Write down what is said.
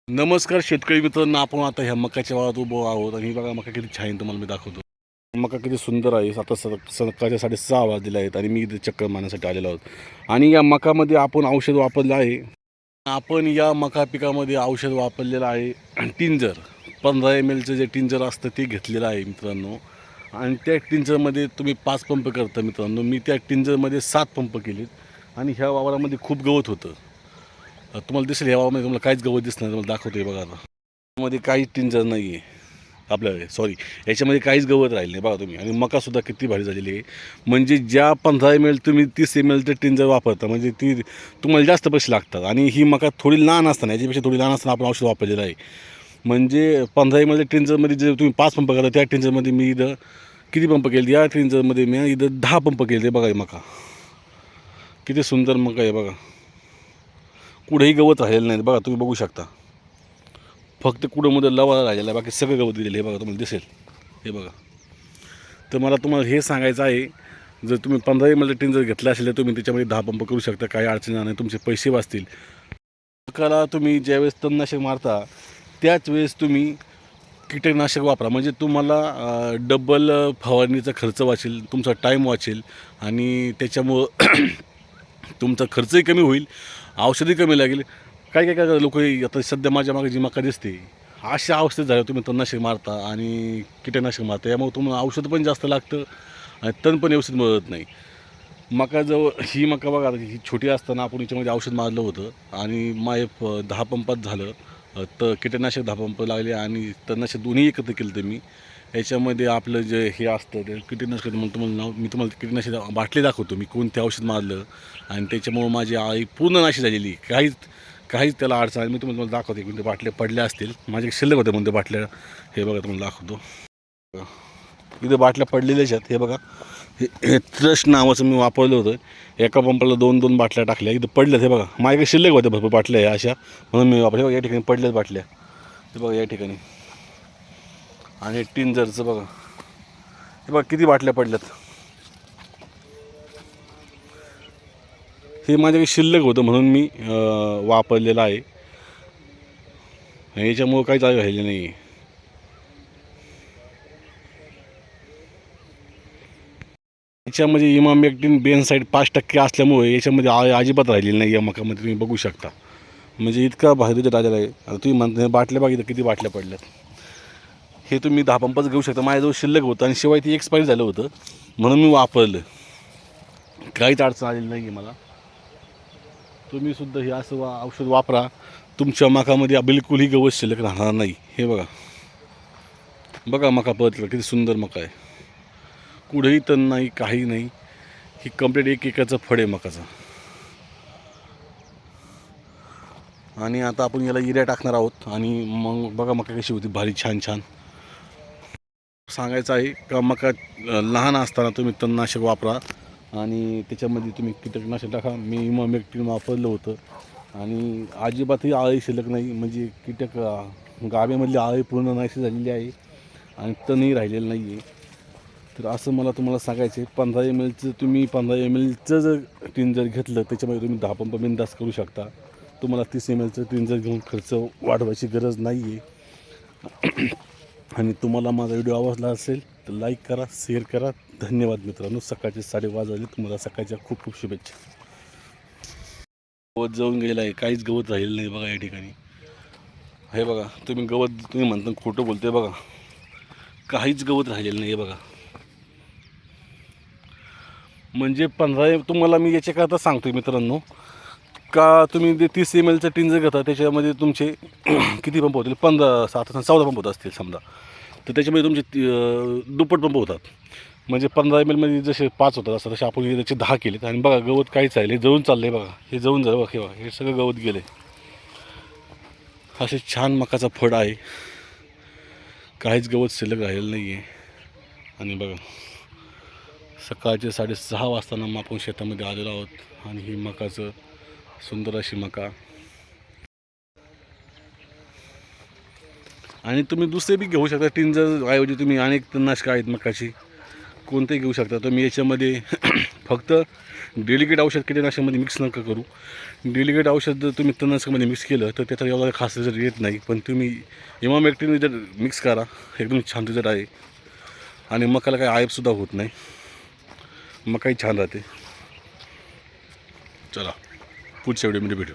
नमस्कार शेतकरी मित्रांनो, आपण आता ह्या मकाच्या वाळात उभं आहोत आणि बघा मका किती छान तुम्हाला मी दाखवतो. मका किती सुंदर आहे. आता सकाळच्या 6:30 वाजलेले आहेत आणि मी इथे चक्कर मारण्यासाठी आलेलो आहोत. आणि या मकामध्ये आपण औषध वापरलं आहे. आपण या मका पिकामध्ये औषध वापरलेलं आहे टिंजर. 15 ml जे टिंजर असतं ते घेतलेलं आहे मित्रांनो. आणि त्या टिंजरमध्ये तुम्ही 5 पंप करता मित्रांनो. मी त्या टिंजरमध्ये 7 पंप केलेत आणि ह्या वावरामध्ये खूप गवत होतं. तुम्हाला दिसेल ह्या वावरामध्ये तुम्हाला काहीच गवत दिसणार, तुम्हाला दाखवतोय बघा आता. मध्ये काहीच टिंजर नाही आहे आपल्याकडे, सॉरी, याच्यामध्ये काहीच गवत राहिलं नाही बघा तुम्ही. आणि मकासुद्धा किती भारी झालेली आहे. म्हणजे ज्या 15 ml तुम्ही 30 ml ते टिंजर वापरता म्हणजे ती तुम्हाला जास्त पैसे लागतात. आणि ही मका थोडी लहान असताना, याच्यापेक्षा थोडी लहान असताना आपण औषध वापरलेलं आहे. म्हणजे 15 ml टिंजरमध्ये जे तुम्ही 5 पंप करता त्या टिंजरमध्ये मी इथं किती पंप केले, या टिंजरमध्ये मी इथं 10 पंप केले. बघा मका किती सुंदर मका आहे बघा. कुठेही गवत राहिलेलं नाही बघा, तुम्ही बघू शकता. फक्त कुठं लवाळा राहिलेला आहे, बाकी सगळं गवत दिलेलं आहे बघा, तुम्हाला दिसेल हे बघा. तर मला तुम्हाला हे सांगायचं आहे, जर तुम्ही 15 ml टिन घेतलं असेल तर तुम्ही त्याच्यामध्ये 10 पंप करू शकता, काही अडचण नाही, तुमचे पैसे वाचतील. मकाला तुम्ही ज्यावेळेस तणनाशक मारता त्याच वेळेस तुम्ही कीटकनाशक वापरा. म्हणजे तुम्हाला डबल फवारणीचा खर्च वाचेल, तुमचा टाईम वाचेल आणि त्याच्यामुळं तुमचा खर्चही कमी होईल, औषधही कमी लागेल. काय काय काय लोक आता सध्या माझ्या मागे जी मका दिसते अशा अवस्थेत झाल्या, तुम्ही तणनाशक मारता आणि कीटकनाशक मारता, यामुळे तुम्हाला औषध पण जास्त लागतं आणि तण पण व्यवस्थित मिळत नाही. मकाजवळ ही मका बघा, ही छोटी असताना आपण याच्यामध्ये औषध मारलं होतं आणि 10 पंपात झालं. तर कीटकनाशक 10 पंप लागले आणि तणनाशक दोन्ही एकत्र केलं तर मी. याच्यामध्ये आपलं जे हे असतं ते कीटकनाशक म्हणून तुम्हाला मी तुम्हाला कीटकनाशक बाटली दाखवतो मी कोणते औषध मारलं. आणि त्याच्यामुळं माझी आई पूर्ण नाशी झालेली, काहीच त्याला अडचण आहे. मी तुम्हाला दाखवते, कोणत्या बाटल्या पडल्या असतील माझ्या शिल्लक होत्या म्हणते बाटल्या. हे बघा तुम्हाला दाखवतो, इथं बाटल्या पडलेल्याच आहेत. हे बघा, हे ट्रस्ट नावाचं मी वापरलं होतं. एका पंपाला 2-2 बाटल्या टाकल्या, इथं पडल्यात. हे बघा माझ्याकडे शिल्लक होत्या भरपूर बाटल्या आहे अशा, म्हणून मी वापरले. बघा या ठिकाणी पडल्यात बाटल्या, हे बघा या ठिकाणी. आणि टिंजरचं बघा, हे बघा किती बाटल्या पडल्यात. हे माझ्याकडे शिल्लक होतं म्हणून मी वापरलेलं आहे. याच्यामुळं काहीच राहिलं नाही आहे. याच्यामध्ये इमामेक्टिन बेनसाईड 5% असल्यामुळे याच्यामध्ये अजिबात राहिलेली नाही या मकामध्ये, तुम्ही बघू शकता. म्हणजे इतका भारीचा राजा आहे. आता तुम्ही म्हणता बाटल्या बघितलं किती बाटल्या पडल्यात. हे तुम्ही 10 पंपाचं घेऊ शकता. माझ्याजवळ शिल्लक होतं आणि शिवाय ती एक्सपायर झालं होतं म्हणून मी वापरलं. काहीच अडचण आलेली नाही आहे मला. तुम्ही सुद्धा हे असं औषध वापरा, तुमच्या मकामध्ये बिलकुलही गवत शिल्लक राहणार नाही. हे बघा, बघा मका पळतलं किती सुंदर मका आहे. कुठेही तण नाही, काही नाही. ही कंप्लीट एक एकाचं फळ आहे मकाचं. आणि आता आपण याला युरिया टाकणार आहोत आणि मग बघा मका कशी होती, भारी छान छान. सांगायचं आहे का मका लहान असताना तुम्ही तणनाशक वापरा आणि त्याच्यामध्ये तुम्ही कीटकनाशक टाका. मी इमामेक्टिन वापरलं होतं आणि अजिबातही आळी शिल्लक नाही. म्हणजे गाभ्यामधली आळी पूर्ण नाहीशी झालेली आहे आणि तणही राहिलेलं नाही आहे. तर असं मला तुम्हाला सांगायचं आहे. 15 ml तुम्ही 15 ml जर टिंजर घेतलं त्याच्यामध्ये तुम्ही 10 पंप बिनधास्त करू शकता. तुम्हाला 30 ml टिंजर घेऊन खर्च वाढवायची गरज नाही आहे. आणि तुम्हाला माझा व्हिडिओ आवडला असेल तर लाईक करा, शेअर करा. धन्यवाद मित्रांनो. सकाळचे 5:30 वाजले, तुम्हाला सकाळच्या खूप खूप शुभेच्छा. गवत जळून गेलं आहे, काहीच गवत राहिलेलं नाही बघा या ठिकाणी. हे बघा, तुम्ही म्हणता खोटं बोलतोय बघा, काहीच गवत राहिलेलं नाही आहे बघा. म्हणजे तुम्हाला मी याच्याकरता सांगतोय मित्रांनो का तुम्ही ते 30 ml टिन जर घेता त्याच्यामध्ये तुमचे किती पंप होतील, 14 पंप होत असतील समजा, तर त्याच्यामध्ये तुमचे दुप्पट पंप होतात. म्हणजे 15 ml मध्ये जसे 5 होतात असं तसे आपण त्याचे 10 केलेत. आणि बघा गवत काहीच राहिले, जळून चाललं आहे बघा. हे जळून झालं बघा, हे सगळं गवत गेले. असे छान मकाचा फळ आहे, काहीच गवत शिल्लक राहिलेलं नाही आहे. आणि बघा सकाळचे 6:30 वाजताना मग आपण शेतामध्ये आलेलो आहोत आणि ही मकाचं सुंदर अशी मका. आणि तुम्ही दुसरे बी घेऊ शकता टिंजर ऐवजी. तुम्ही अनेक तणनाशकं आहेत मकाची, कोणतंही घेऊ शकता. तर मी याच्यामध्ये फक्त डेलिकेट औषध कीटकनाशकामध्ये मिक्स नका करू. डेलिकेट औषध जर तुम्ही तणनाशकामध्ये मिक्स केलं तर त्याचा एवढा खास रिझल्ट येत नाही. पण तुम्ही इमामॅक्टिन जर मिक्स करा, एकदम छान रिझल्ट आहे. आणि मकाला काही आयबसुद्धा होत नाही, मकाही छान राहते. चला पुढच्या व्हिडिओमध्ये भेटू.